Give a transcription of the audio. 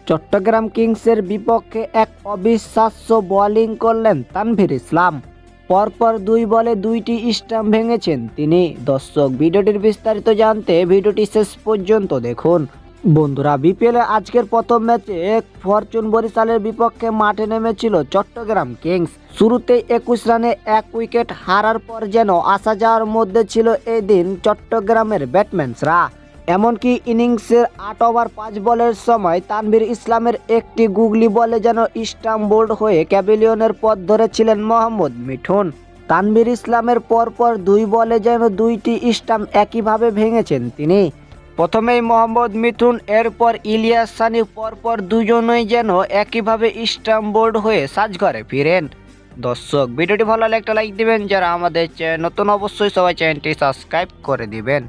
চট্টগ্রাম কিংসের বিপক্ষে এক অবিশ্বাস্য বোলিং করলেন তানভীর ইসলাম। পরপর ২ বলে ২টি স্টাম্প ভেঙেছেন তিনি। দর্শক, ভিডিওটির বিস্তারিত জানতে ভিডিওটি শেষ পর্যন্ত দেখুন। বন্ধুরা, বিপিএল আজকের প্রথম ম্যাচে ফরচুন বরিশালের বিপক্ষে মাঠে নেমেছিল চট্টগ্রাম কিংস। শুরুতেই ২১ রানে ১ উইকেট হারার পর যেন আসা যাওয়ার মধ্যে ছিল এই দিন চট্টগ্রামের ব্যাটসম্যানরা। এমনকি ইনিংসের ৮ ওভার ৫ বলের সময় তানভীর ইসলামের একটি গুগলি বলে যেন স্টাম্প বোল্ড হয়ে ক্যাভিলিয়নের পথ ধরেছিলেন মোহাম্মদ মিঠুন। তানভীর ইসলামের পরপর ২ বলে যেন ২টি স্টাম্প একইভাবে ভেঙেছেন তিনি। প্রথমেই মোহাম্মদ মিঠুন, এরপর ইলিয়াস সানি, পরপর দুজনেই যেন একইভাবে স্টাম্প বোল্ড হয়ে সাজঘরে ফিরেন। দর্শক, ভিডিওটি ভালো লাগলে একটা লাইক দিবেন, যারা আমাদের চ্যানেল নতুন অবশ্যই সবাই চ্যানেলটি সাবস্ক্রাইব করে দিবেন।